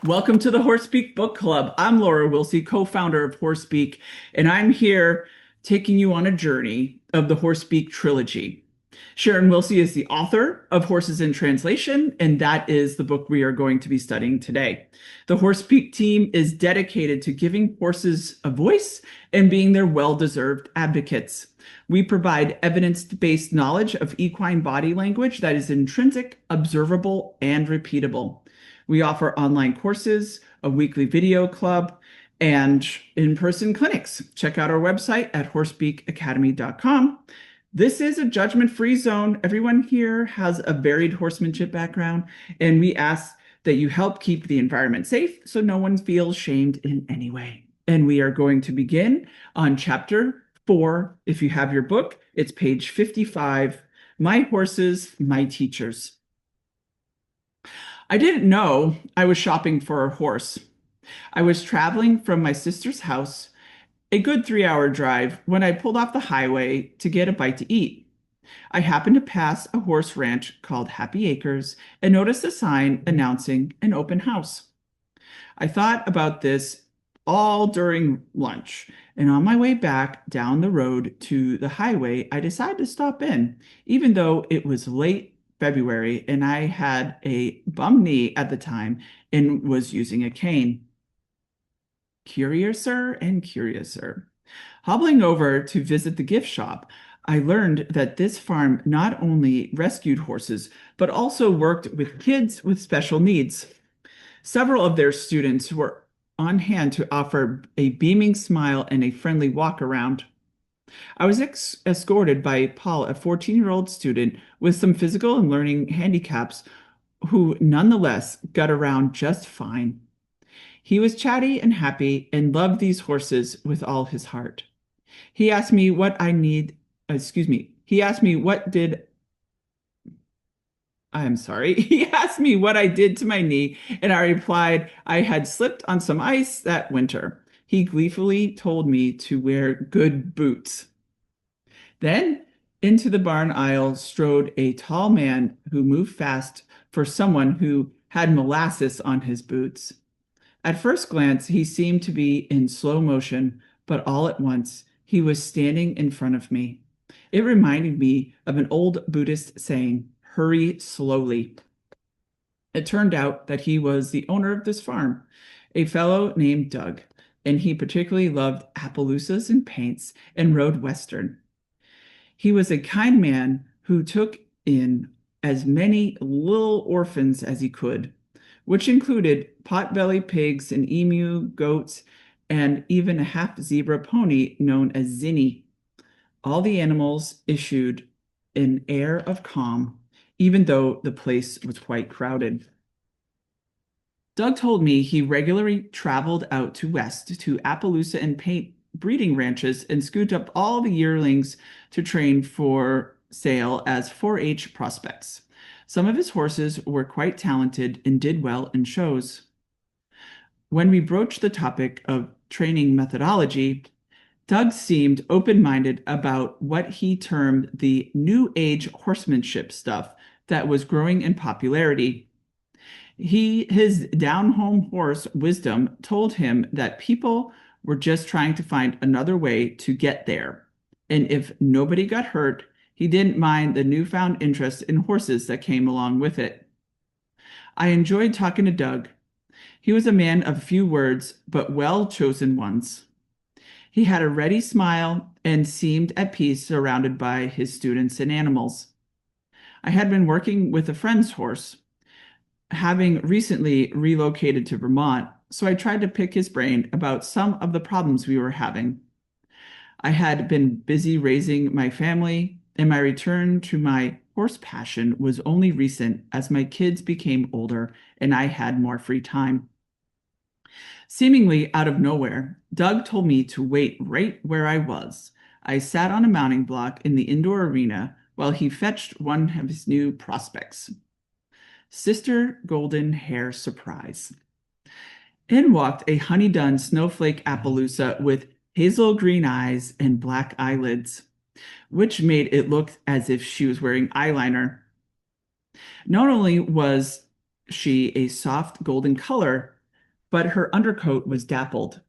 Welcome to the Horse Speak Book Club. I'm Laura Wilsey, co-founder of Horse Speak, and I'm here taking you on a journey of the Horse Speak Trilogy. Sharon Wilsey is the author of Horses in Translation, and that is the book we are going to be studying today. The Horse Speak team is dedicated to giving horses a voice and being their well-deserved advocates. We provide evidence-based knowledge of equine body language that is intrinsic, observable, and repeatable. We offer online courses, a weekly video club, and in-person clinics. Check out our website at horsepeakacademy.com. This is a judgment-free zone. Everyone here has a varied horsemanship background, and we ask that you help keep the environment safe so no one feels shamed in any way. And we are going to begin on chapter 4. If you have your book, it's page 55, My Horses, My Teachers. I didn't know I was shopping for a horse. I was traveling from my sister's house, a good 3-hour drive, when I pulled off the highway to get a bite to eat. I happened to pass a horse ranch called Happy Acres and noticed a sign announcing an open house. I thought about this all during lunch, and on my way back down the road to the highway, I decided to stop in, even though it was late February and I had a bum knee at the time and was using a cane. Curiouser and curiouser. Hobbling over to visit the gift shop, I learned that this farm not only rescued horses, but also worked with kids with special needs. Several of their students were on hand to offer a beaming smile and a friendly walk around. I was escorted by Paul, a 14-year-old student with some physical and learning handicaps who nonetheless got around just fine. He was chatty and happy and loved these horses with all his heart. He asked me what I need, excuse me, he asked me what did, I'm sorry, he asked me what I did to my knee, and I replied I had slipped on some ice that winter. He gleefully told me to wear good boots. Then into the barn aisle strode a tall man who moved fast for someone who had molasses on his boots. At first glance, he seemed to be in slow motion, but all at once, he was standing in front of me. It reminded me of an old Buddhist saying, "Hurry slowly." It turned out that he was the owner of this farm, a fellow named Doug, and he particularly loved Appaloosas and paints and rode Western. He was a kind man who took in as many little orphans as he could, which included pot-bellied pigs and emu, goats, and even a half-zebra pony known as Zinni. All the animals issued an air of calm, even though the place was quite crowded. Doug told me he regularly traveled out to west to Appaloosa and paint breeding ranches and scooped up all the yearlings to train for sale as 4-H prospects. Some of his horses were quite talented and did well in shows. When we broached the topic of training methodology, Doug seemed open-minded about what he termed the new age horsemanship stuff that was growing in popularity. His down-home horse wisdom told him that people were just trying to find another way to get there. And if nobody got hurt, he didn't mind the newfound interest in horses that came along with it. I enjoyed talking to Doug. He was a man of few words, but well-chosen ones. He had a ready smile and seemed at peace surrounded by his students and animals. I had been working with a friend's horse, having recently relocated to Vermont, so I tried to pick his brain about some of the problems we were having. I had been busy raising my family, and my return to my horse passion was only recent as my kids became older and I had more free time. Seemingly out of nowhere, Doug told me to wait right where I was. I sat on a mounting block in the indoor arena while he fetched one of his new prospects. Sister Golden Hair Surprise. In walked a honey-done snowflake Appaloosa with hazel green eyes and black eyelids, which made it look as if she was wearing eyeliner. Not only was she a soft golden color, but her undercoat was dappled,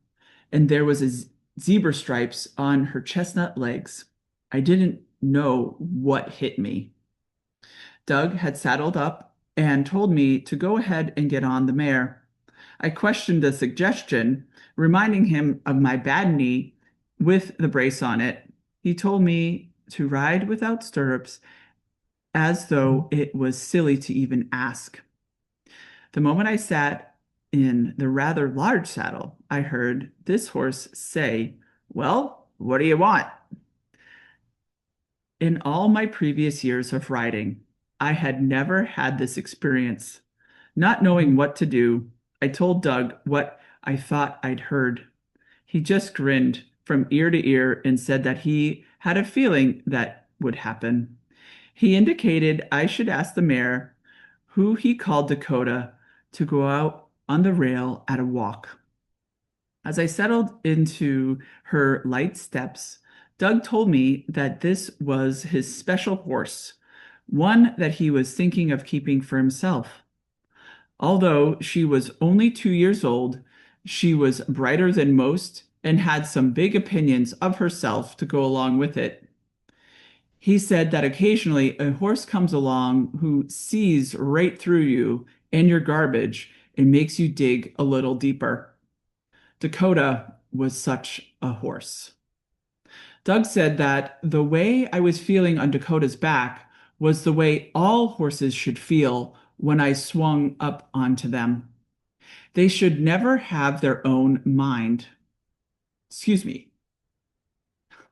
and there was zebra stripes on her chestnut legs. I didn't know what hit me. Doug had saddled up and told me to go ahead and get on the mare. I questioned the suggestion, reminding him of my bad knee with the brace on it. He told me to ride without stirrups, as though it was silly to even ask. The moment I sat in the rather large saddle, I heard this horse say, "Well, what do you want?" In all my previous years of riding, I had never had this experience. Not knowing what to do, I told Doug what I thought I'd heard. He just grinned from ear to ear and said that he had a feeling that would happen. He indicated I should ask the mare, who he called Dakota, to go out on the rail at a walk. As I settled into her light steps, Doug told me that this was his special horse, one that he was thinking of keeping for himself. Although she was only 2 years old, she was brighter than most and had some big opinions of herself to go along with it. He said that occasionally a horse comes along who sees right through you and your garbage and makes you dig a little deeper. Dakota was such a horse. Doug said that the way I was feeling on Dakota's back was the way all horses should feel when I swung up onto them. They should never have their own mind. Excuse me,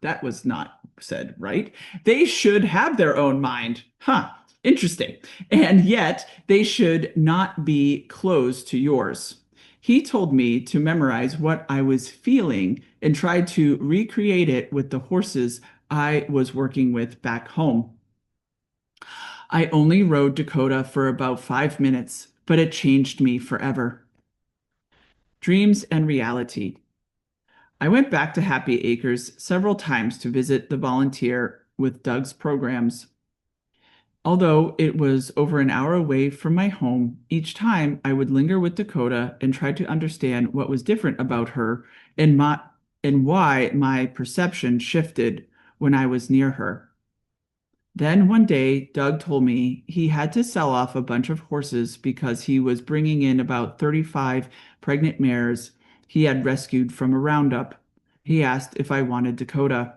that was not said right. They should have their own mind. Huh, interesting. And yet, they should not be closed to yours. He told me to memorize what I was feeling and try to recreate it with the horses I was working with back home. I only rode Dakota for about 5 minutes, but it changed me forever. Dreams and reality. I went back to Happy Acres several times to visit the volunteer with Doug's programs. Although it was over an hour away from my home, each time I would linger with Dakota and try to understand what was different about her and why my perception shifted when I was near her. Then one day, Doug told me he had to sell off a bunch of horses because he was bringing in about 35 pregnant mares he had rescued from a roundup. He asked if I wanted Dakota.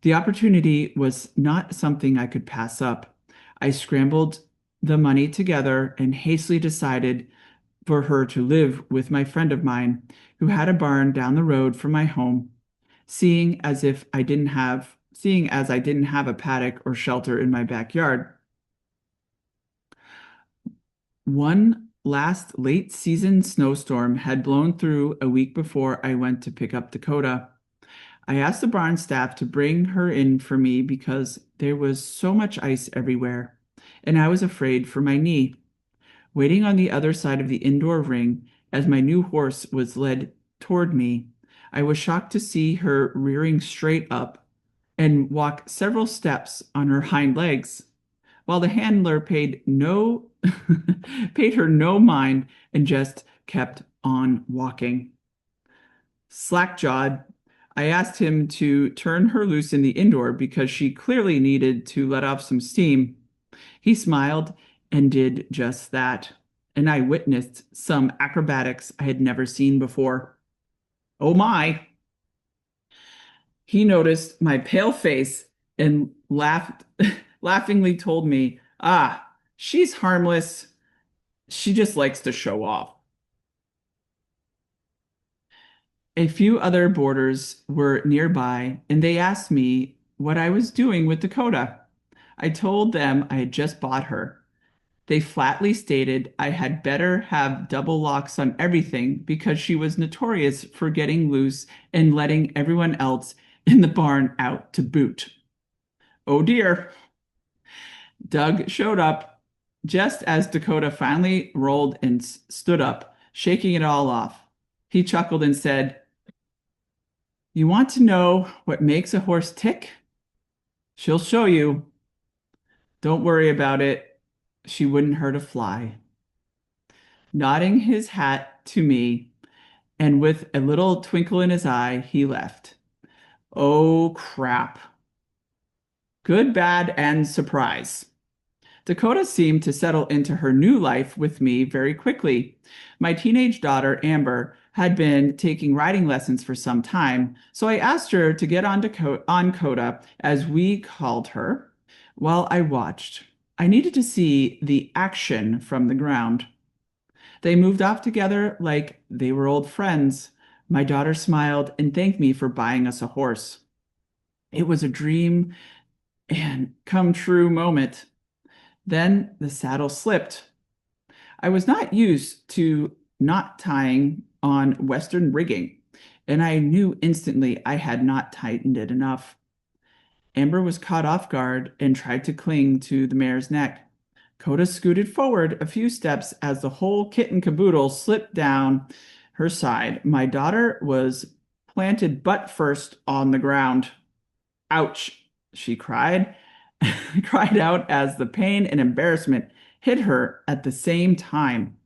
The opportunity was not something I could pass up. I scrambled the money together and hastily decided for her to live with my friend of mine who had a barn down the road from my home, seeing as I didn't have a paddock or shelter in my backyard. One last late season snowstorm had blown through a week before I went to pick up Dakota. I asked the barn staff to bring her in for me because there was so much ice everywhere, and I was afraid for my knee. Waiting on the other side of the indoor ring as my new horse was led toward me, I was shocked to see her rearing straight up and walk several steps on her hind legs, while the handler paid her no mind and just kept on walking. Slack-jawed, I asked him to turn her loose in the indoor because she clearly needed to let off some steam. He smiled and did just that, and I witnessed some acrobatics I had never seen before. Oh my! He noticed my pale face and laughingly told me, "Ah, she's harmless. She just likes to show off." A few other boarders were nearby, and they asked me what I was doing with Dakota. I told them I had just bought her. They flatly stated I had better have double locks on everything because she was notorious for getting loose and letting everyone else in the barn out to boot. Oh dear. Doug showed up just as Dakota finally rolled and stood up, shaking it all off. He chuckled and said, "You want to know what makes a horse tick? She'll show you. Don't worry about it. She wouldn't hurt a fly." Nodding his hat to me, and with a little twinkle in his eye, he left. Oh, crap. Good, bad, and surprise. Dakota seemed to settle into her new life with me very quickly. My teenage daughter, Amber, had been taking riding lessons for some time, so I asked her to get on Coda, as we called her, while I watched. I needed to see the action from the ground. They moved off together like they were old friends. My daughter smiled and thanked me for buying us a horse. It was a dream and come true moment. Then the saddle slipped. I was not used to knot tying on Western rigging, and I knew instantly I had not tightened it enough. Amber was caught off guard and tried to cling to the mare's neck. Coda scooted forward a few steps as the whole kit and caboodle slipped down her side. My daughter was planted butt first on the ground. Ouch, she cried, cried out as the pain and embarrassment hit her at the same time.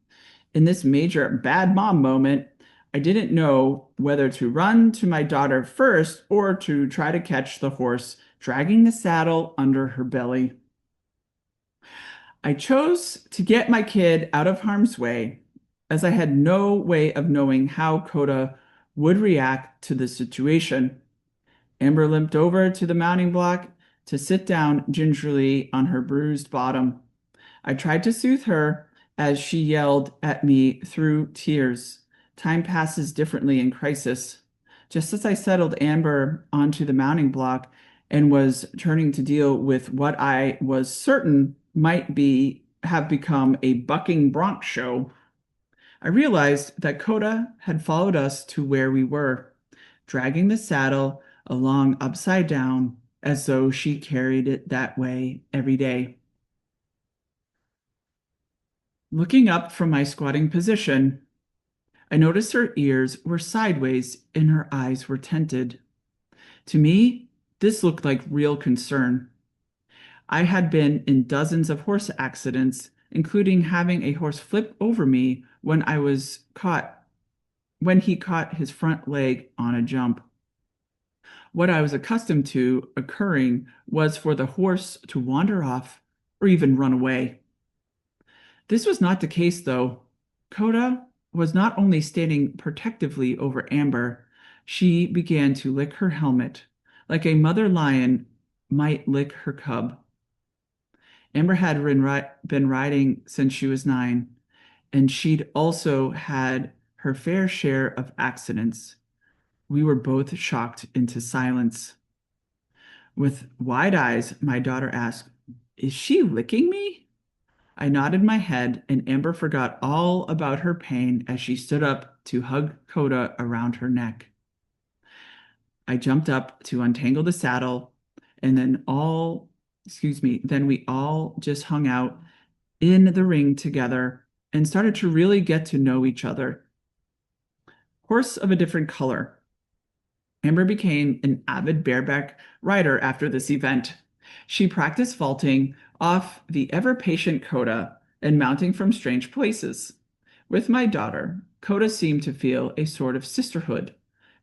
In this major bad mom moment, I didn't know whether to run to my daughter first or to try to catch the horse dragging the saddle under her belly. I chose to get my kid out of harm's way, as I had no way of knowing how Coda would react to the situation. Amber limped over to the mounting block to sit down gingerly on her bruised bottom. I tried to soothe her as she yelled at me through tears. Time passes differently in crisis. Just as I settled Amber onto the mounting block and was turning to deal with what I was certain might have become a bucking bronc show, I realized that Coda had followed us to where we were, dragging the saddle along upside down as though she carried it that way every day. Looking up from my squatting position, I noticed her ears were sideways and her eyes were tinted. To me, this looked like real concern. I had been in dozens of horse accidents, including having a horse flip over me when he caught his front leg on a jump. What I was accustomed to occurring was for the horse to wander off or even run away. This was not the case, though. Coda was not only standing protectively over Amber, she began to lick her helmet, like a mother lion might lick her cub. Amber had been riding since she was 9, and she'd also had her fair share of accidents. We were both shocked into silence. With wide eyes, my daughter asked, "Is she licking me?" I nodded my head, and Amber forgot all about her pain as she stood up to hug Coda around her neck. I jumped up to untangle the saddle, and then we all just hung out in the ring together and started to really get to know each other. Horse of a different color. Amber became an avid bareback rider after this event. She practiced vaulting off the ever-patient Coda and mounting from strange places. With my daughter, Coda seemed to feel a sort of sisterhood.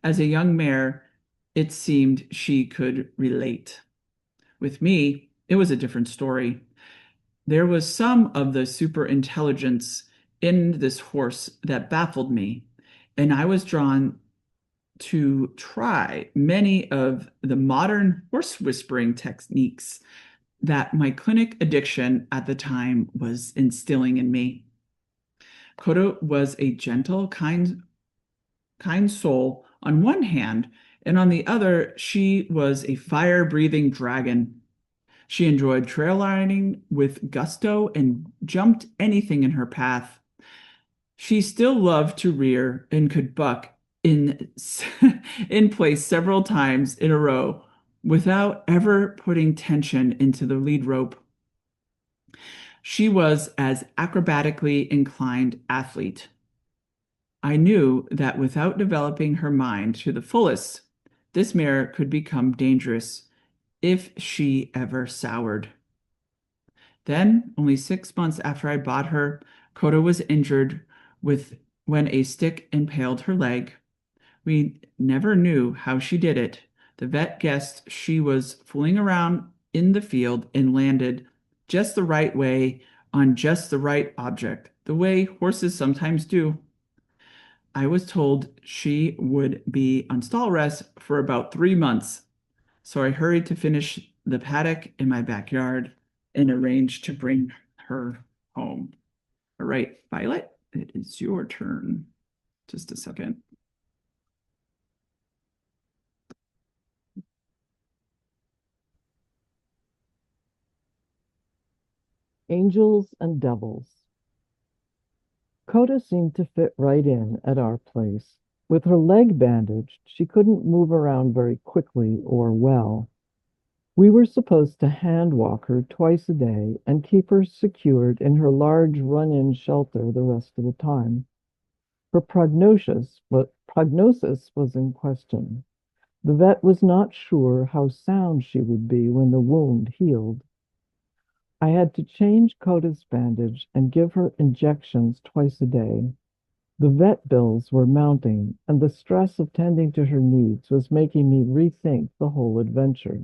As a young mare, it seemed she could relate. With me, it was a different story. There was some of the superintelligence in this horse that baffled me, and I was drawn to try many of the modern horse whispering techniques that my clinic addiction at the time was instilling in me. Kodo was a gentle, kind soul on one hand, and on the other, she was a fire-breathing dragon. She enjoyed trail riding with gusto and jumped anything in her path. She still loved to rear and could buck in in place several times in a row without ever putting tension into the lead rope. She was as acrobatically inclined athlete. I knew that without developing her mind to the fullest, this mare could become dangerous if she ever soured. Then, only 6 months after I bought her, Coda was injured with when a stick impaled her leg. We never knew how she did it. The vet guessed she was fooling around in the field and landed just the right way on just the right object, the way horses sometimes do. I was told she would be on stall rest for about 3 months, so I hurried to finish the paddock in my backyard and arranged to bring her home. All right, Violet, it is your turn. Just a second. Angels and devils. Coda seemed to fit right in at our place. With her leg bandaged, she couldn't move around very quickly or well. We were supposed to hand walk her twice a day and keep her secured in her large run-in shelter the rest of the time. Her prognosis was in question. The vet was not sure how sound she would be when the wound healed. I had to change Coda's bandage and give her injections twice a day. The vet bills were mounting, and the stress of tending to her needs was making me rethink the whole adventure.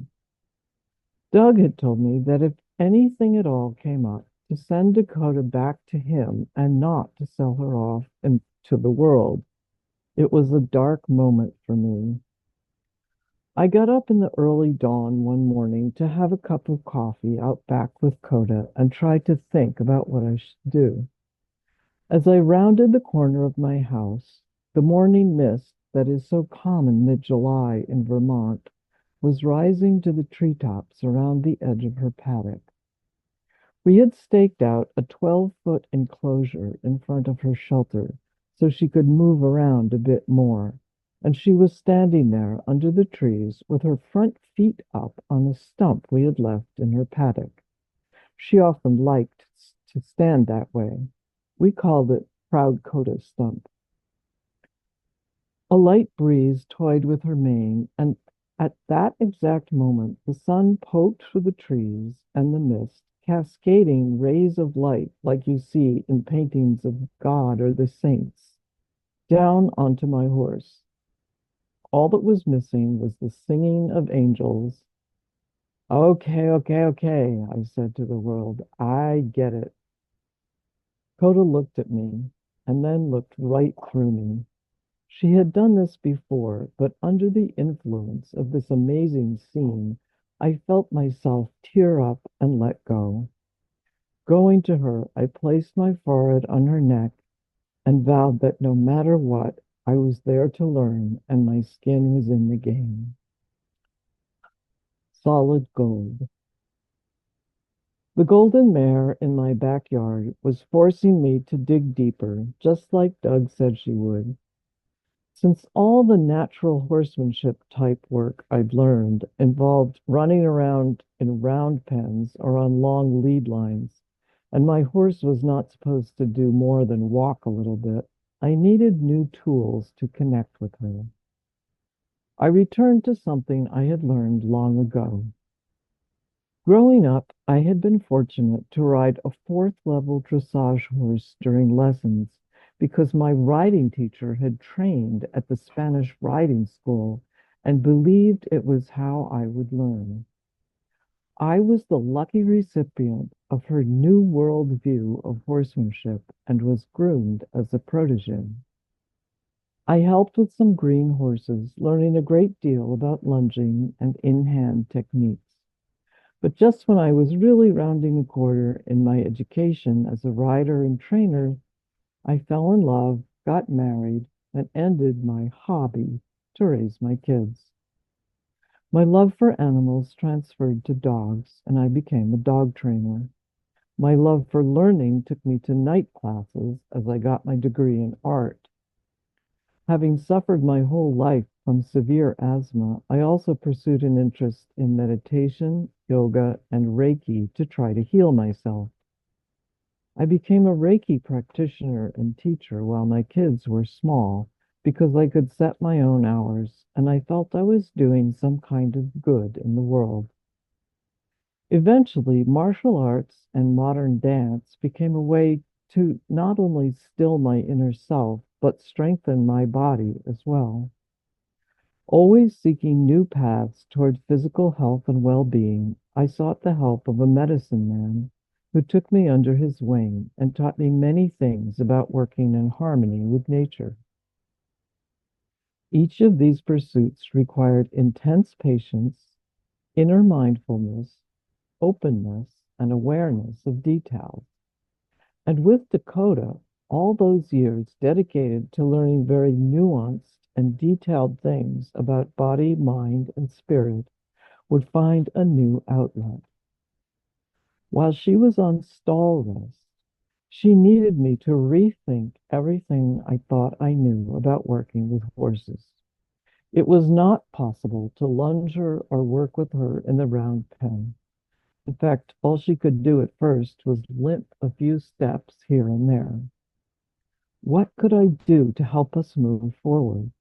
Doug had told me that if anything at all came up, to send Dakota back to him and not to sell her off into the world. It was a dark moment for me. I got up in the early dawn one morning to have a cup of coffee out back with Coda and tried to think about what I should do. As I rounded the corner of my house, the morning mist that is so common mid-July in Vermont was rising to the treetops around the edge of her paddock. We had staked out a 12-foot enclosure in front of her shelter so she could move around a bit more, and she was standing there under the trees with her front feet up on a stump we had left in her paddock. She often liked to stand that way. We called it Proud Coda Stump. A light breeze toyed with her mane, and at that exact moment the sun poked through the trees and the mist, cascading rays of light like you see in paintings of God or the saints, down onto my horse. All that was missing was the singing of angels. Okay, okay, okay, I said to the world. I get it. Coda looked at me and then looked right through me. She had done this before, but under the influence of this amazing scene, I felt myself tear up and let go. Going to her, I placed my forehead on her neck and vowed that no matter what, I was there to learn and my skin was in the game. Solid gold. The golden mare in my backyard was forcing me to dig deeper, just like Doug said she would. Since all the natural horsemanship type work I'd learned involved running around in round pens or on long lead lines, and my horse was not supposed to do more than walk a little bit, I needed new tools to connect with her. I returned to something I had learned long ago. Growing up, I had been fortunate to ride a fourth level dressage horse during lessons because my riding teacher had trained at the Spanish riding school and believed it was how I would learn. I was the lucky recipient of her new world view of horsemanship and was groomed as a protege. I helped with some green horses, learning a great deal about lunging and in-hand techniques. But just when I was really rounding a corner in my education as a rider and trainer, I fell in love, got married, and ended my hobby to raise my kids. My love for animals transferred to dogs, and I became a dog trainer. My love for learning took me to night classes as I got my degree in art. Having suffered my whole life from severe asthma, I also pursued an interest in meditation, yoga, and Reiki to try to heal myself. I became a Reiki practitioner and teacher while my kids were small because I could set my own hours and I felt I was doing some kind of good in the world. Eventually, martial arts and modern dance became a way to not only still my inner self, but strengthen my body as well. Always seeking new paths toward physical health and well-being, I sought the help of a medicine man who took me under his wing and taught me many things about working in harmony with nature. Each of these pursuits required intense patience, inner mindfulness, openness, and awareness of details. And with Dakota, all those years dedicated to learning very nuanced and detailed things about body, mind, and spirit would find a new outlet. While she was on stall rest, she needed me to rethink everything I thought I knew about working with horses. It was not possible to lunge her or work with her in the round pen. In fact, all she could do at first was limp a few steps here and there. What could I do to help us move forward?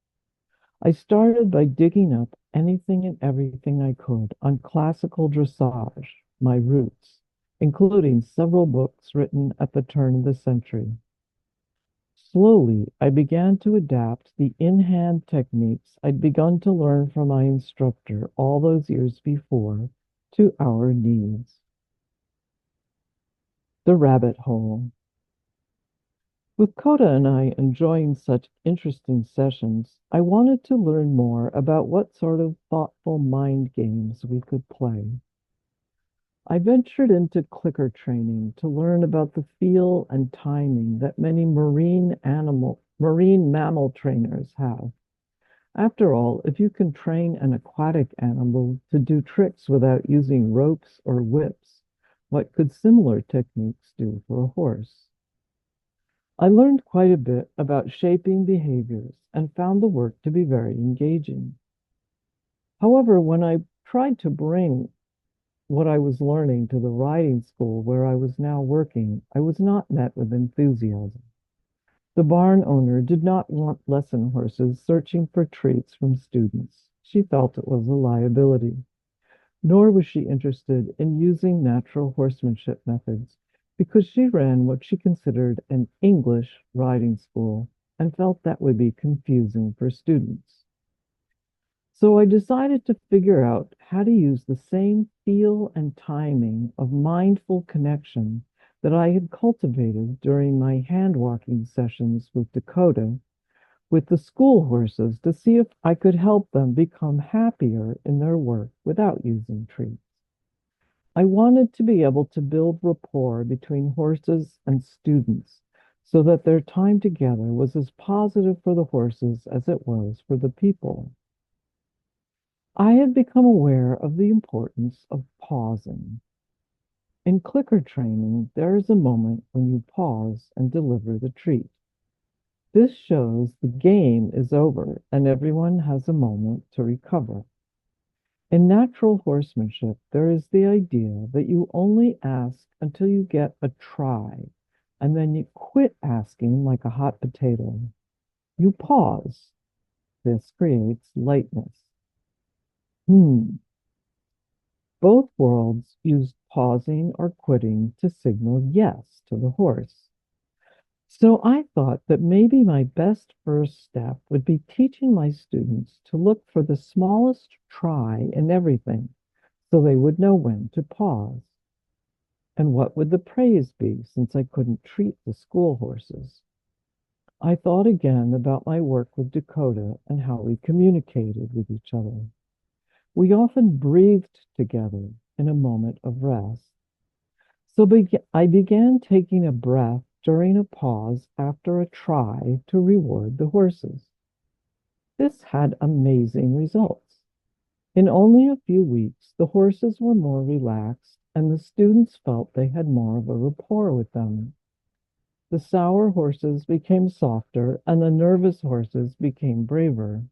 I started by digging up anything and everything I could on classical dressage, my roots, including several books written at the turn of the century. Slowly, I began to adapt the in-hand techniques I'd begun to learn from my instructor all those years before to our needs. The rabbit hole. With Coda and I enjoying such interesting sessions, I wanted to learn more about what sort of thoughtful mind games we could play. I ventured into clicker training to learn about the feel and timing that many marine mammal trainers have. After all, if you can train an aquatic animal to do tricks without using ropes or whips, what could similar techniques do for a horse? I learned quite a bit about shaping behaviors and found the work to be very engaging. However, when I tried to bring what I was learning to the riding school where I was now working, I was not met with enthusiasm. The barn owner did not want lesson horses searching for treats from students. She felt it was a liability. Nor was she interested in using natural horsemanship methods because she ran what she considered an English riding school and felt that would be confusing for students. So I decided to figure out how to use the same feel and timing of mindful connection that I had cultivated during my hand walking sessions with Dakota with the school horses to see if I could help them become happier in their work without using treats. I wanted to be able to build rapport between horses and students so that their time together was as positive for the horses as it was for the people. I had become aware of the importance of pausing. In clicker training, there is a moment when you pause and deliver the treat. This shows the game is over and everyone has a moment to recover. In natural horsemanship, there is the idea that you only ask until you get a try, and then you quit asking like a hot potato. You pause. This creates lightness. Both worlds use pausing or quitting to signal yes to the horse. So I thought that maybe my best first step would be teaching my students to look for the smallest try in everything so they would know when to pause. And what would the praise be since I couldn't treat the school horses? I thought again about my work with Dakota and how we communicated with each other. We often breathed together in a moment of rest. So I began taking a breath during a pause after a try to reward the horses. This had amazing results. In only a few weeks, the horses were more relaxed and the students felt they had more of a rapport with them. The sour horses became softer and the nervous horses became braver.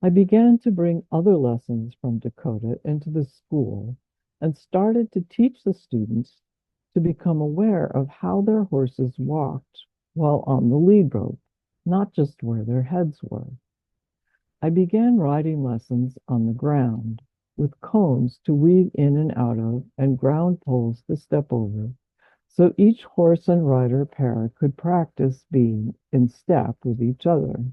I began to bring other lessons from Dakota into the school and started to teach the students to become aware of how their horses walked while on the lead rope, not just where their heads were. I began riding lessons on the ground with cones to weave in and out of and ground poles to step over so each horse and rider pair could practice being in step with each other.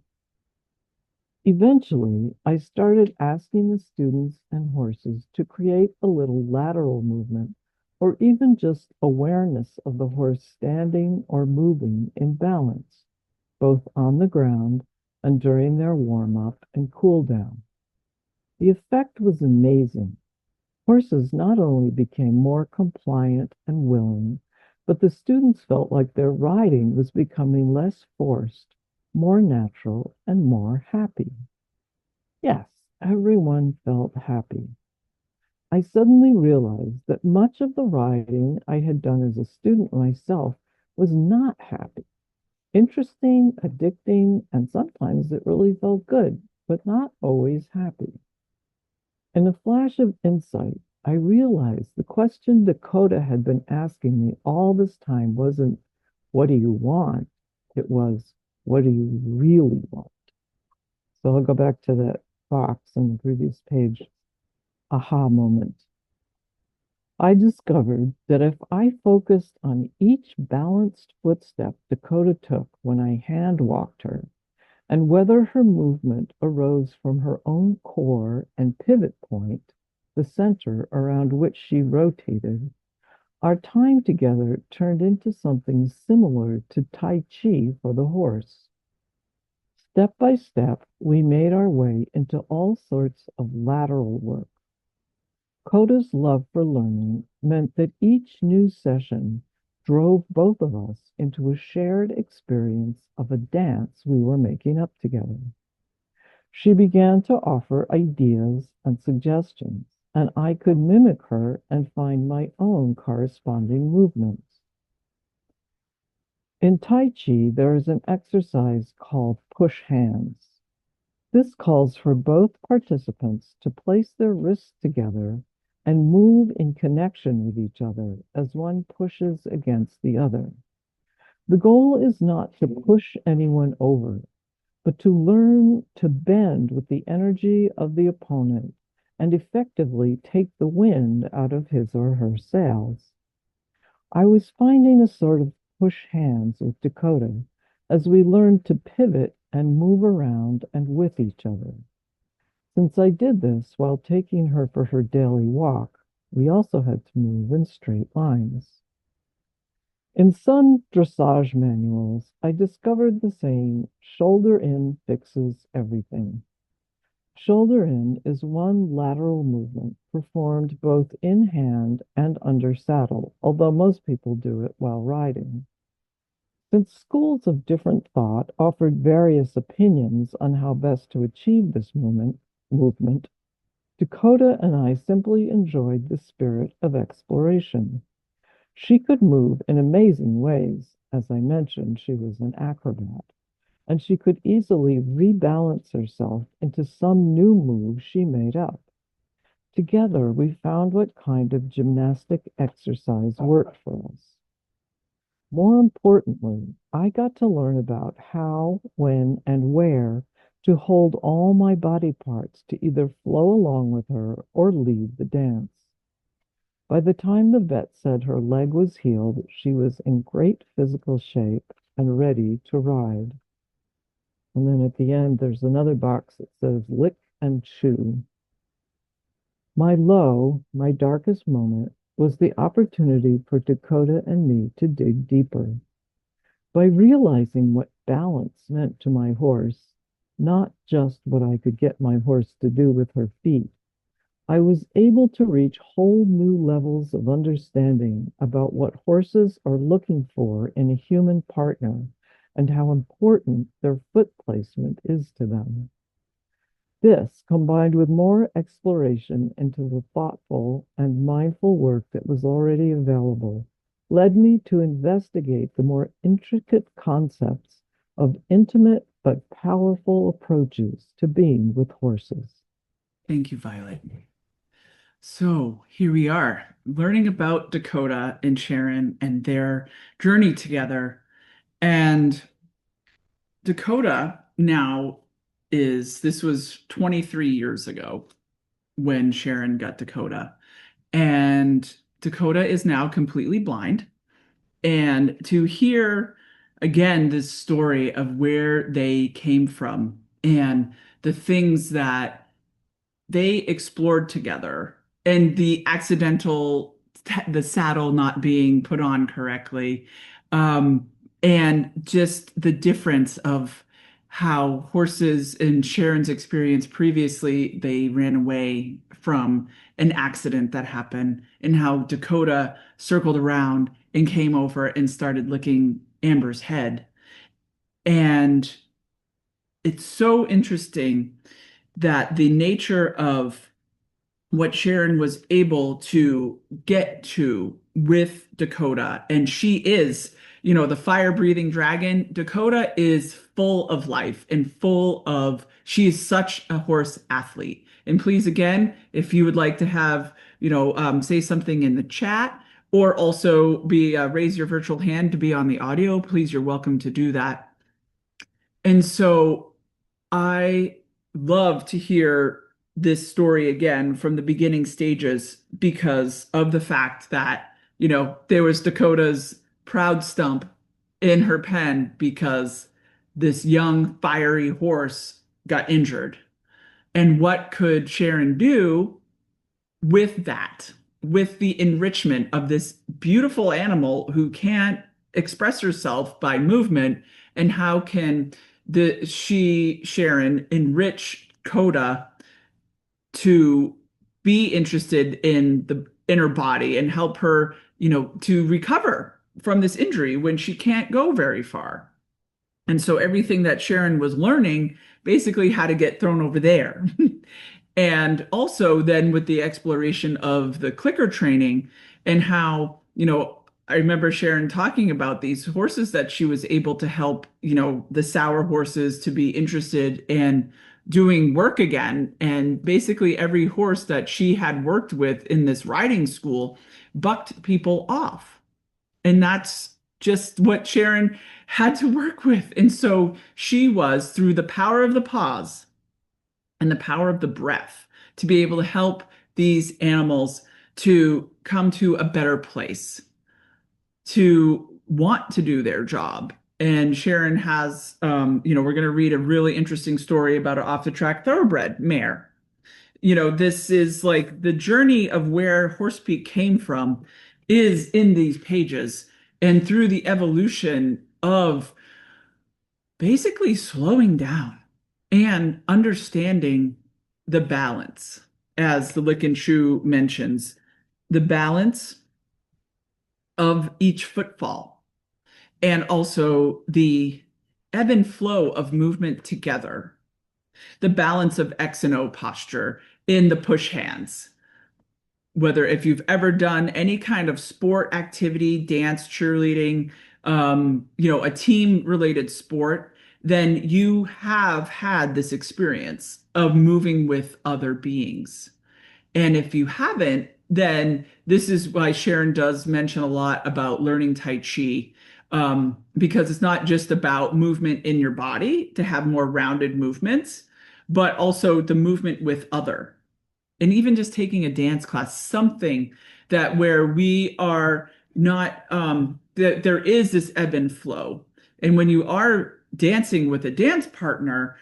Eventually, I started asking the students and horses to create a little lateral movement or even just awareness of the horse standing or moving in balance, both on the ground and during their warm up and cool down. The effect was amazing. Horses not only became more compliant and willing, but the students felt like their riding was becoming less forced, more natural, and more happy. Yes, everyone felt happy. I suddenly realized that much of the riding I had done as a student myself was not happy. Interesting, addicting, and sometimes it really felt good, but not always happy. In a flash of insight, I realized the question Dakota had been asking me all this time wasn't, what do you want? It was, what do you really want? So I'll go back to that box on the previous page. Aha moment. I discovered that if I focused on each balanced footstep Dakota took when I hand walked her, and whether her movement arose from her own core and pivot point, the center around which she rotated, our time together turned into something similar to Tai Chi for the horse. Step by step, we made our way into all sorts of lateral work. Coda's love for learning meant that each new session drove both of us into a shared experience of a dance we were making up together. She began to offer ideas and suggestions, and I could mimic her and find my own corresponding movements. In Tai Chi, there is an exercise called push hands. This calls for both participants to place their wrists together and move in connection with each other as one pushes against the other. The goal is not to push anyone over, but to learn to bend with the energy of the opponent and effectively take the wind out of his or her sails. I was finding a sort of push hands with Dakota as we learned to pivot and move around and with each other. Since I did this while taking her for her daily walk, we also had to move in straight lines. In some dressage manuals, I discovered the saying, shoulder in fixes everything. Shoulder in is one lateral movement performed both in hand and under saddle, although most people do it while riding. Since schools of different thought offered various opinions on how best to achieve this movement, Dakota and I simply enjoyed the spirit of exploration. She could move in amazing ways. As I mentioned, she was an acrobat, and she could easily rebalance herself into some new move she made up. Together, we found what kind of gymnastic exercise worked for us. More importantly, I got to learn about how, when, and where to hold all my body parts to either flow along with her or lead the dance. By the time the vet said her leg was healed, she was in great physical shape and ready to ride. And then at the end, there's another box that says lick and chew. My low, my darkest moment was the opportunity for Dakota and me to dig deeper. By realizing what balance meant to my horse, not just what I could get my horse to do with her feet, I was able to reach whole new levels of understanding about what horses are looking for in a human partner and how important their foot placement is to them. This, combined with more exploration into the thoughtful and mindful work that was already available, led me to investigate the more intricate concepts of intimate but powerful approaches to being with horses. Thank you, Violet. So here we are, learning about Dakota and Sharon and their journey together. And Dakota now this was 23 years ago when Sharon got Dakota. And Dakota is now completely blind. And to hear again this story of where they came from and the things that they explored together and the accidental the saddle not being put on correctly, um, and just the difference of how horses in Sharon's experience previously they ran away from an accident that happened and how Dakota circled around and came over and started licking Amber's head. And it's so interesting that the nature of what Sharon was able to get to with Dakota. And she is, the fire breathing dragon. Dakota is full of life and she is such a horse athlete. And please, again, if you would like to have, say something in the chat or also raise your virtual hand to be on the audio, please, you're welcome to do that. And so I love to hear this story again from the beginning stages because of the fact that, there was Dakota's proud stump in her pen because this young, fiery horse got injured. And what could Sharon do with that, with the enrichment of this beautiful animal who can't express herself by movement, and how can Sharon, enrich Coda to be interested in the inner body and help her, to recover from this injury when she can't go very far. And so everything that Sharon was learning basically had to get thrown over there. And also then with the exploration of the clicker training and how, I remember Sharon talking about these horses that she was able to help, the sour horses to be interested in doing work again. And basically every horse that she had worked with in this riding school bucked people off. And that's just what Sharon had to work with. And so she was, through the power of the pause and the power of the breath, to be able to help these animals to come to a better place, to want to do their job. And Sharon has, we're going to read a really interesting story about an off the track thoroughbred mare. This is like the journey of where Horse Peak came from is in these pages and through the evolution of basically slowing down and understanding the balance, as the Lick and Shoe mentions, the balance of each footfall and also the ebb and flow of movement together, the balance of X and O posture in the push hands. Whether if you've ever done any kind of sport activity, dance, cheerleading, a team related sport, then you have had this experience of moving with other beings. And if you haven't, then this is why Sharon does mention a lot about learning Tai Chi, because it's not just about movement in your body to have more rounded movements, but also the movement with other. And even just taking a dance class, something that where we are not, that there is this ebb and flow. And when you are dancing with a dance partner,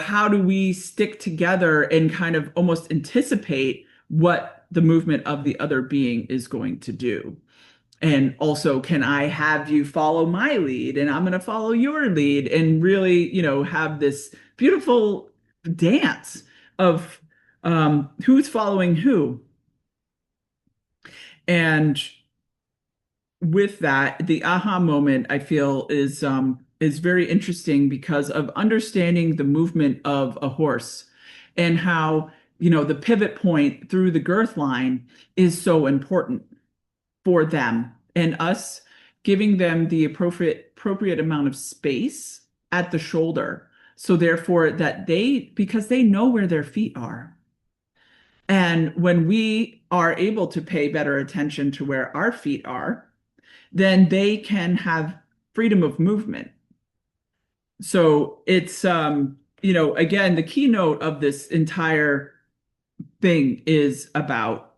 how do we stick together and kind of almost anticipate what the movement of the other being is going to do? And also, can I have you follow my lead and I'm going to follow your lead and really, have this beautiful dance of who's following who? And with that, the aha moment I feel is very interesting because of understanding the movement of a horse and how, the pivot point through the girth line is so important for them and us giving them the appropriate amount of space at the shoulder. So therefore that because they know where their feet are. And when we are able to pay better attention to where our feet are, then they can have freedom of movement. So it's, again, the keynote of this entire thing is about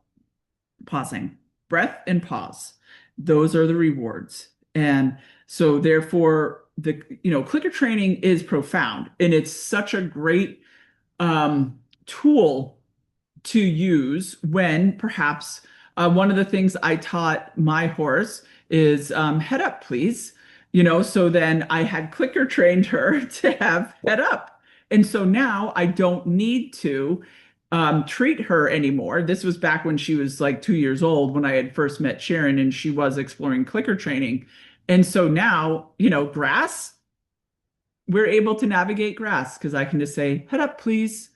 pausing, breath and pause. Those are the rewards. And so therefore the clicker training is profound, and it's such a great tool to use when perhaps one of the things I taught my horse is head up, please. So then I had clicker trained her to have head up. And so now I don't need to treat her anymore. This was back when she was like 2 years old when I had first met Sharon and she was exploring clicker training. And so now, grass, we're able to navigate grass because I can just say, head up, please,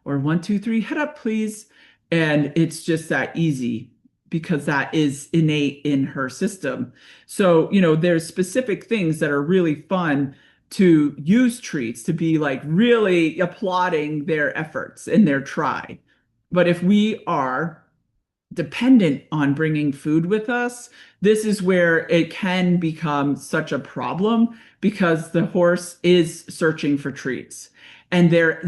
or 1, 2, 3, head up, please. And it's just that easy because that is innate in her system. So, there's specific things that are really fun to use treats to be like really applauding their efforts and their try. But if we are dependent on bringing food with us, this is where it can become such a problem because the horse is searching for treats and their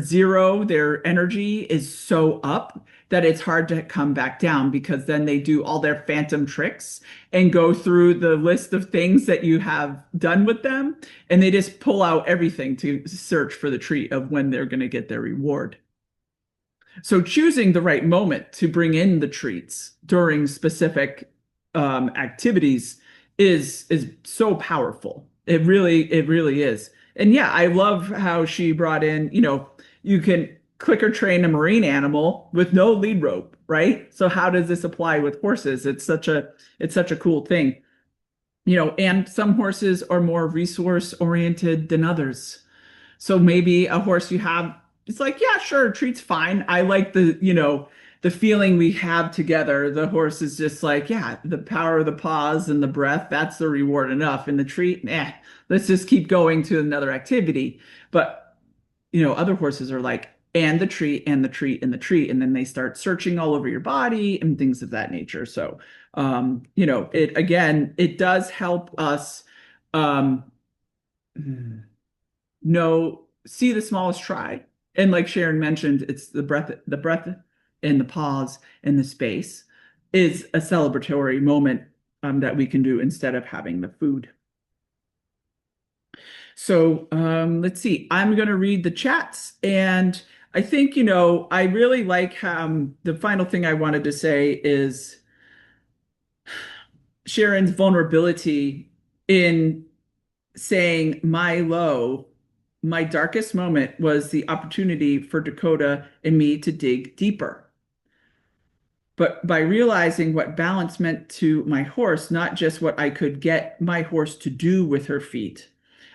energy is so up that it's hard to come back down because then they do all their phantom tricks and go through the list of things that you have done with them and they just pull out everything to search for the treat of when they're going to get their reward. So choosing the right moment to bring in the treats during specific activities is so powerful. It really is. And yeah, I love how she brought in, you can clicker train a marine animal with no lead rope, right? So how does this apply with horses? It's such a cool thing. And some horses are more resource oriented than others. So maybe a horse you have, it's like, yeah, sure, treat's fine. I like the feeling we have together. The horse is just like, yeah, the power of the paws and the breath, that's the reward enough. And the treat, let's just keep going to another activity. But, other horses are like, and the treat and the treat and the treat. And then they start searching all over your body and things of that nature. So, it does help us um, see the smallest try. And like Sharon mentioned, it's the breath and the pause and the space is a celebratory moment that we can do instead of having the food. So let's see. I'm going to read the chats. And I think, I really like the final thing I wanted to say is Sharon's vulnerability in saying my low, my darkest moment was the opportunity for Dakota and me to dig deeper. But by realizing what balance meant to my horse, not just what I could get my horse to do with her feet,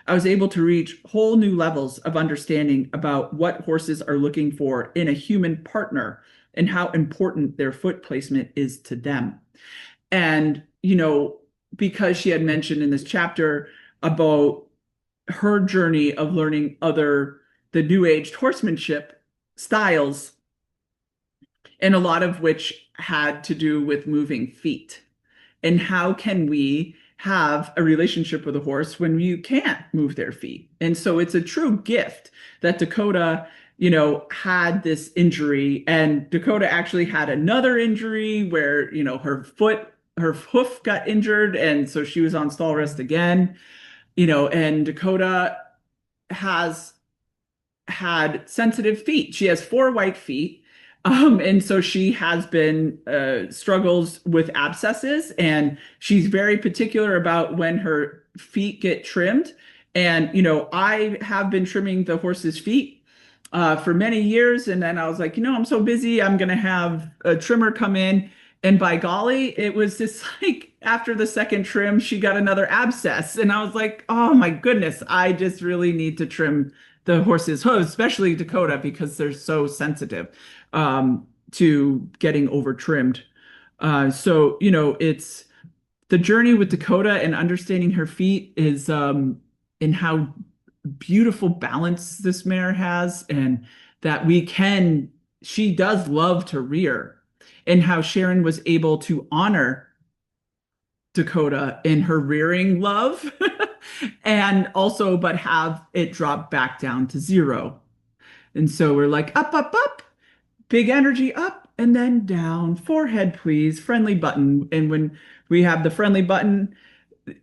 I was able to reach whole new levels of understanding about what horses are looking for in a human partner and how important their foot placement is to them. And, because she had mentioned in this chapter about her journey of learning the new age horsemanship styles, and a lot of which had to do with moving feet. And how can we have a relationship with a horse when you can't move their feet? And so it's a true gift that Dakota, had this injury, and Dakota actually had another injury where, her hoof got injured, and so she was on stall rest again, and Dakota has had sensitive feet. She has 4 white feet. And so she has been struggles with abscesses, and she's very particular about when her feet get trimmed. And, I have been trimming the horse's feet for many years. And then I was like, I'm so busy, I'm going to have a trimmer come in. And by golly, it was just like after the second trim, she got another abscess. And I was like, oh my goodness, I just really need to trim the horse's hooves, especially Dakota, because they're so sensitive to getting over trimmed. So, it's the journey with Dakota and understanding her feet is in how beautiful balance this mare has, and that she does love to rear, and how Sharon was able to honor Dakota in her rearing love and also but have it drop back down to zero. And so we're like up, up, up, big energy up and then down. Forehead, please. Friendly button. And when we have the friendly button,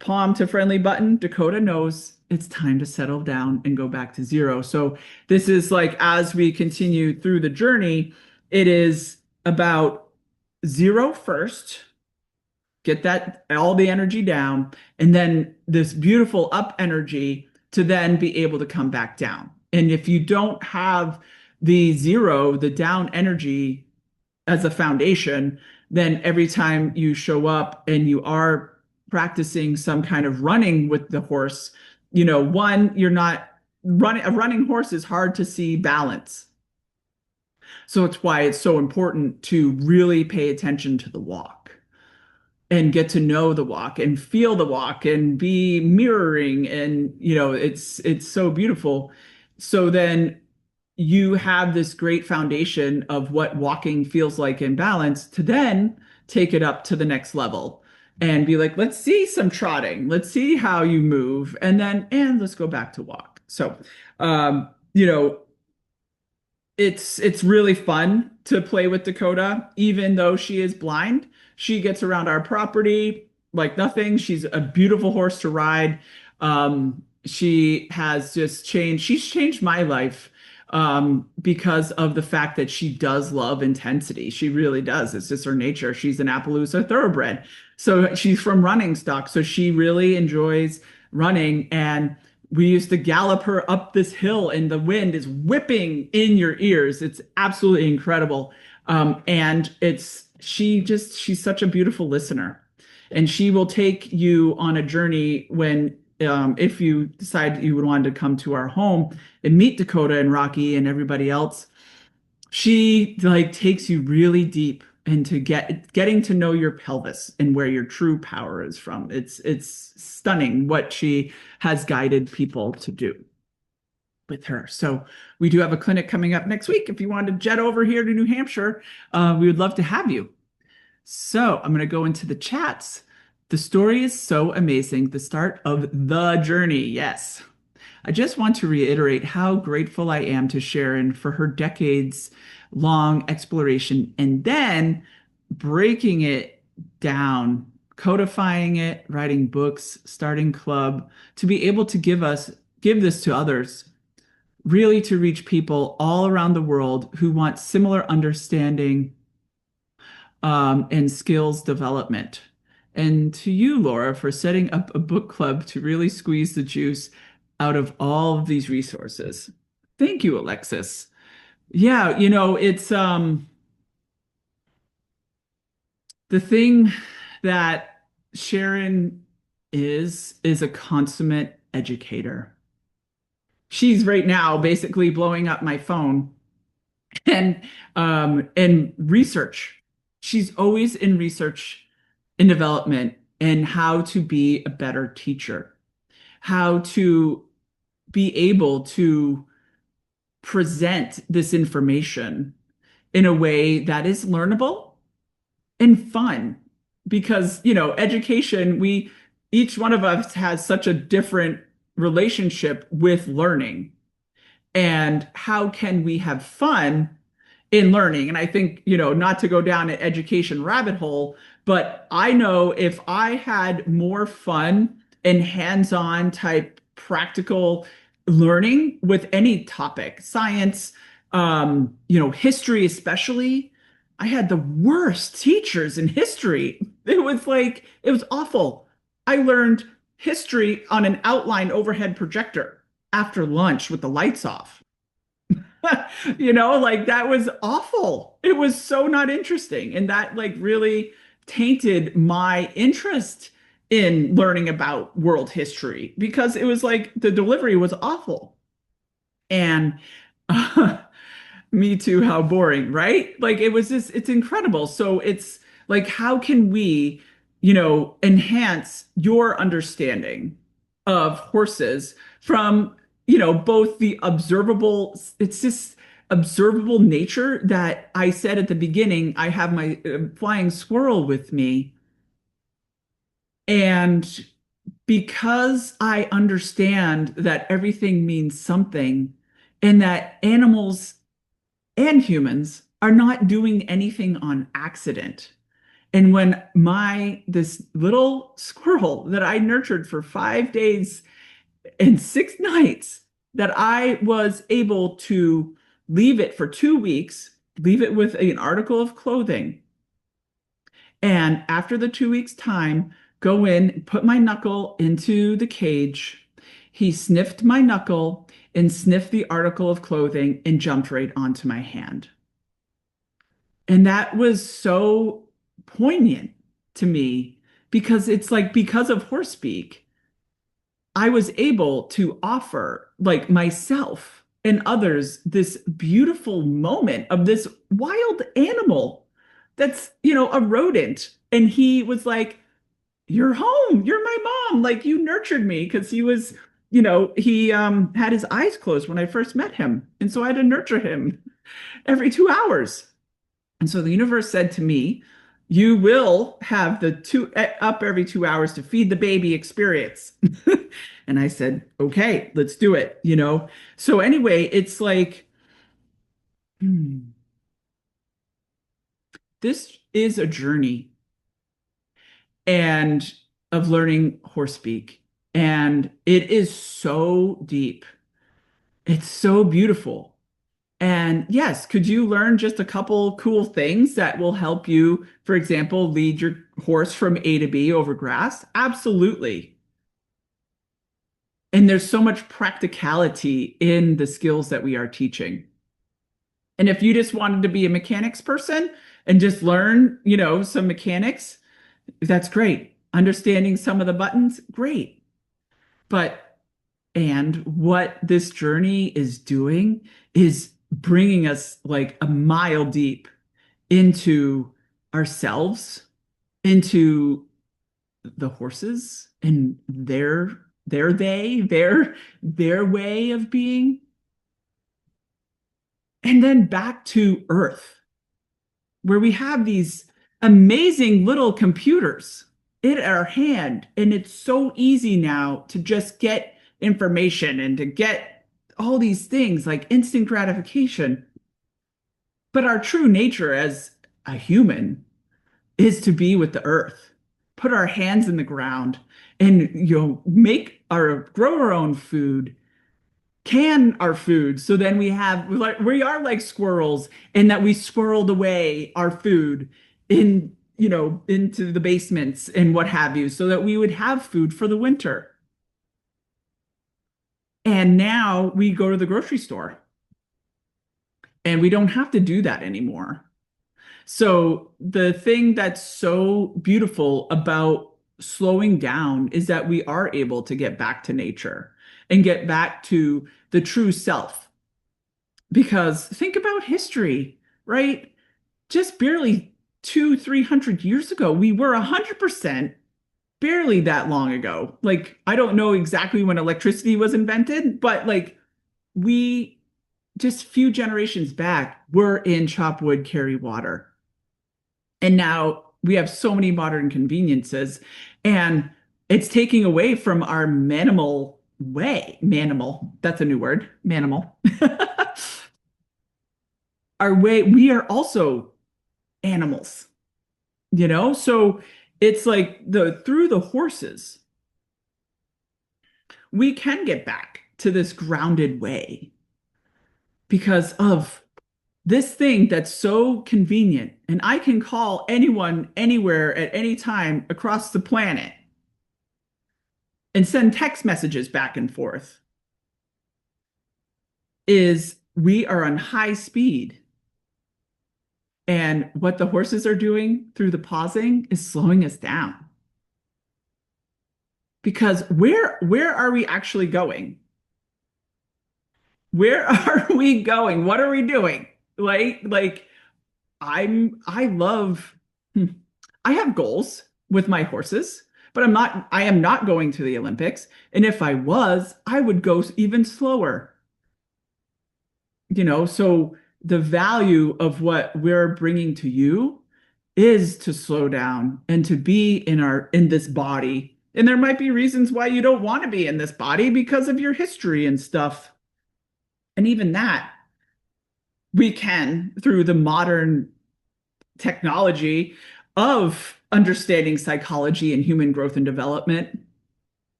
palm to friendly button, Dakota knows it's time to settle down and go back to zero. So this is like as we continue through the journey, it is about zero first, get that all the energy down, and then this beautiful up energy to then be able to come back down. And if you don't have the zero, the down energy as a foundation, then every time you show up and you are practicing some kind of running with the horse, one, you're not running, a running horse is hard to see balance. So it's why it's so important to really pay attention to the walk and get to know the walk and feel the walk and be mirroring, and it's so beautiful. So then you have this great foundation of what walking feels like in balance to then take it up to the next level and be like, let's see some trotting, let's see how you move, and let's go back to walk. So um you know it's really fun to play with Dakota, even though she is blind. She gets around our property like nothing. She's a beautiful horse to ride. She has just changed. She's changed my life because of the fact that she does love intensity. She really does. It's just her nature. She's an Appaloosa thoroughbred. So she's from running stock. So she really enjoys running. And we used to gallop her up this hill and the wind is whipping in your ears. It's absolutely incredible. And she's such a beautiful listener. And she will take you on a journey when, if you decide you would want to come to our home and meet Dakota and Rocky and everybody else, she like takes you really deep into getting to know your pelvis and where your true power is from. It's stunning what she has guided people to do with her. So we do have a clinic coming up next week. If you want to jet over here to New Hampshire, we would love to have you. So I'm going to go into the chats. The story is so amazing. The start of the journey. Yes. I just want to reiterate how grateful I am to Sharon for her decades long exploration and then breaking it down, codifying it, writing books, starting club to be able to give this to others, really to reach people all around the world who want similar understanding and skills development. And to you, Laura, for setting up a book club to really squeeze the juice out of all of these resources. Thank you, Alexis. Yeah, it's the thing that Sharon is a consummate educator. She's right now basically blowing up my phone and research. She's always in research and development and how to be a better teacher, how to be able to present this information in a way that is learnable and fun. Because, education, each one of us has such a different relationship with learning. And how can we have fun in learning? And I think, not to go down an education rabbit hole, but I know if I had more fun and hands-on type practical learning with any topic, science, history especially, I had the worst teachers in history. It was awful. I learned history on an outline overhead projector after lunch with the lights off. Like that was awful. It was so not interesting. And that like really tainted my interest in learning about world history because it was like the delivery was awful. And me too, how boring, right? Like it was just, it's incredible. So it's like, how can we, enhance your understanding of horses from, both the observable, it's just observable nature that I said at the beginning, I have my flying squirrel with me. And because I understand that everything means something and that animals and humans are not doing anything on accident. And when this little squirrel that I nurtured for 5 days and 6 nights, that I was able to leave it for 2 weeks, leave it with an article of clothing, and after the 2 weeks time, go in, put my knuckle into the cage. He sniffed my knuckle and sniffed the article of clothing and jumped right onto my hand. And that was so poignant to me because it's like, because of horse speak, I was able to offer like myself and others this beautiful moment of this wild animal that's, a rodent. And he was like, "You're home. You're my mom. Like, you nurtured me," because he had his eyes closed when I first met him. And so I had to nurture him every 2 hours. And so the universe said to me, "You will have the two up every 2 hours to feed the baby experience." And I said, "Okay, let's do it." So anyway, it's like, hmm, this is a journey and of learning horse speak. And it is so deep. It's so beautiful. And yes, could you learn just a couple cool things that will help you, for example, lead your horse from A to B over grass? Absolutely. And there's so much practicality in the skills that we are teaching. And if you just wanted to be a mechanics person and just learn, some mechanics, that's great. Understanding some of the buttons, great. But, and what this journey is doing is bringing us like a mile deep into ourselves, into the horses and their way of being, and then back to earth, where we have these amazing little computers in our hand, and it's so easy now to just get information and to get all these things like instant gratification. But our true nature as a human is to be with the earth, put our hands in the ground, and make our grow our own food, can our food. So then we are like squirrels, in that we squirreled away our food into the basements and what have you, so that we would have food for the winter. And now we go to the grocery store and we don't have to do that anymore. So the thing that's so beautiful about slowing down is that we are able to get back to nature and get back to the true self. Because think about history, right? Just barely 300 years ago, we were 100% barely that long ago. Like, I don't know exactly when electricity was invented, but like, we just few generations back were in chop wood, carry water. And now we have so many modern conveniences, and it's taking away from our manimal way. Manimal, that's a new word, manimal. Our way, we are also animals, So it's like through the horses, we can get back to this grounded way because of this thing that's so convenient. And I can call anyone anywhere at any time across the planet and send text messages back and forth. Is we are on high speed. And what the horses are doing through the pausing is slowing us down. Because where are we actually going? Where are we going? What are we doing? Like I love hmm, I have goals with my horses, but I am not going to the Olympics. And if I was, I would go even slower. So the value of what we're bringing to you is to slow down and to be in this body. And there might be reasons why you don't want to be in this body because of your history and stuff. And even that we can through the modern technology of understanding psychology and human growth and development,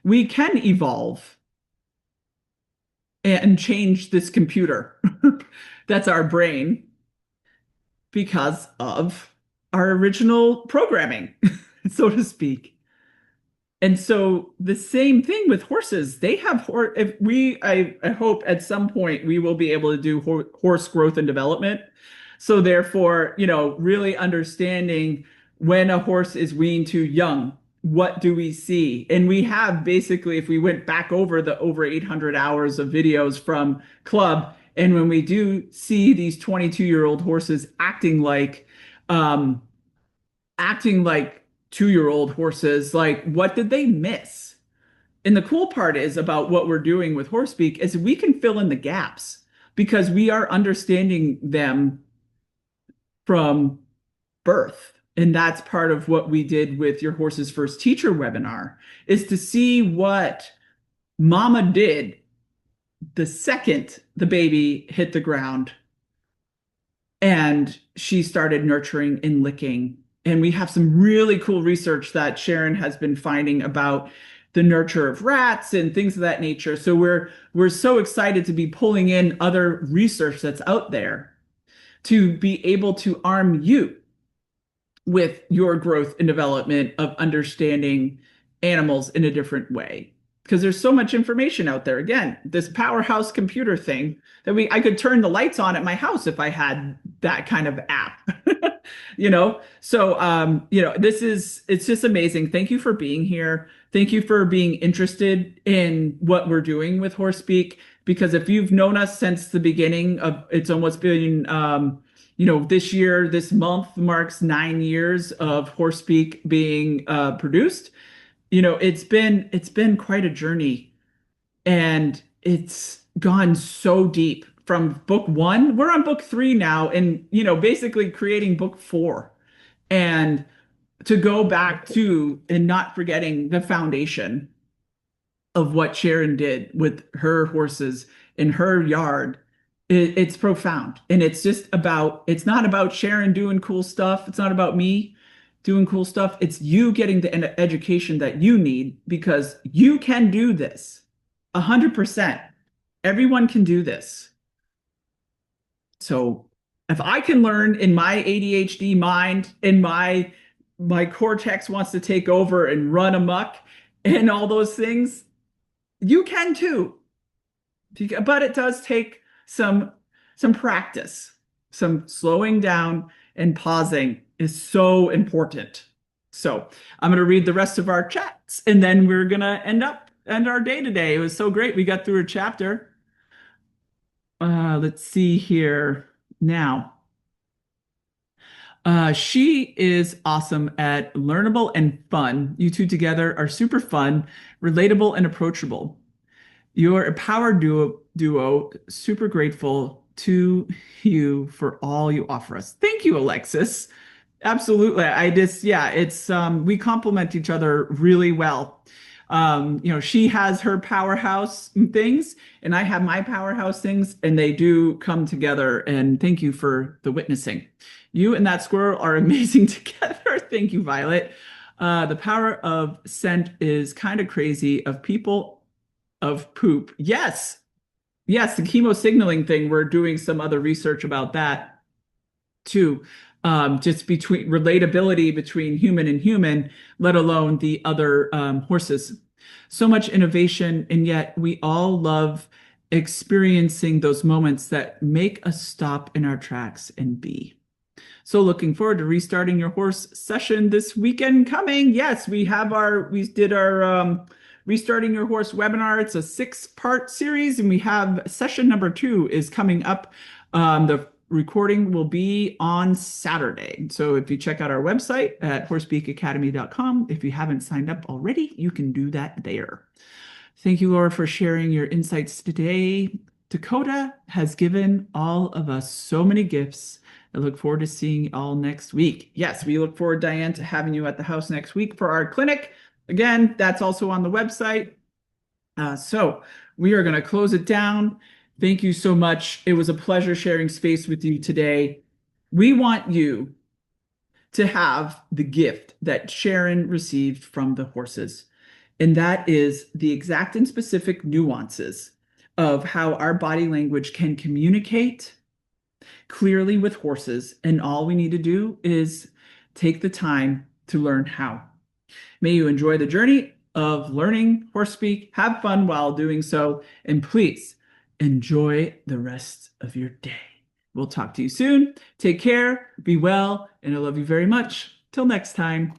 we can evolve and change this computer that's our brain because of our original programming, so to speak. And so the same thing with horses. They have if we I hope at some point we will be able to do horse growth and development. So therefore, really understanding when a horse is weaned too young, what do we see? And we have basically, if we went back over the over 800 hours of videos from club, and when we do see these 22-year-old horses um, acting like 2-year-old horses, like what did they miss? And the cool part is about what we're doing with Horse Speak is we can fill in the gaps because we are understanding them from birth. And that's part of what we did with your horse's first teacher webinar is to see what mama did the second the baby hit the ground and she started nurturing and licking. And we have some really cool research that Sharon has been finding about the nurture of rats and things of that nature. So we're so excited to be pulling in other research that's out there to be able to arm you with your growth and development of understanding animals in a different way. Because there's so much information out there. Again, this powerhouse computer thing that I could turn the lights on at my house if I had that kind of app. So it's just amazing. Thank you for being here. Thank you for being interested in what we're doing with Horse Speak. Because if you've known us since the beginning of, it's almost been this year, this month marks 9 years of Horse Speak being produced. It's been quite a journey, and it's gone so deep from book one. We're on book three now, and basically creating book four, and to go back to and not forgetting the foundation of what Sharon did with her horses in her yard. It's profound. And it's not about Sharon doing cool stuff. It's not about me doing cool stuff. It's you getting the education that you need because you can do this 100%. Everyone can do this. So if I can learn in my ADHD mind and my cortex wants to take over and run amok and all those things, you can too. But it does take some practice. Some slowing down and pausing is so important. So I'm going to read the rest of our chats and then we're going to end our day today. It was so great. We got through a chapter. Let's see here now. She is awesome at learnable and fun. You two together are super fun, relatable, and approachable. You're a power duo. Super grateful to you for all you offer us. Thank you, Alexis. Absolutely. Yeah, it's we complement each other really well. She has her powerhouse things and I have my powerhouse things and they do come together and thank you for the witnessing. You and that squirrel are amazing together. Thank you, Violet. The power of scent is kind of crazy of people of poop. Yes. Yes, the chemo signaling thing, we're doing some other research about that too. Just between relatability between human and human, let alone the other horses. So much innovation, and yet we all love experiencing those moments that make us stop in our tracks and be. So looking forward to restarting your horse session this weekend coming. Yes, we did our restarting your horse webinar. It's a 6-part series and we have session number 2 is coming up. The recording will be on Saturday. So if you check out our website at horsepeakacademy.com, if you haven't signed up already, you can do that there. Thank you, Laura, for sharing your insights today. Dakota has given all of us so many gifts. I look forward to seeing you all next week. Yes, we look forward, Diane, to having you at the house next week for our clinic. Again, that's also on the website. So we are going to close it down. Thank you so much. It was a pleasure sharing space with you today. We want you to have the gift that Sharon received from the horses. And that is the exact and specific nuances of how our body language can communicate clearly with horses. And all we need to do is take the time to learn how. May you enjoy the journey of learning horse speak. Have fun while doing so. And please enjoy the rest of your day. We'll talk to you soon. Take care, be well, and I love you very much. Till next time.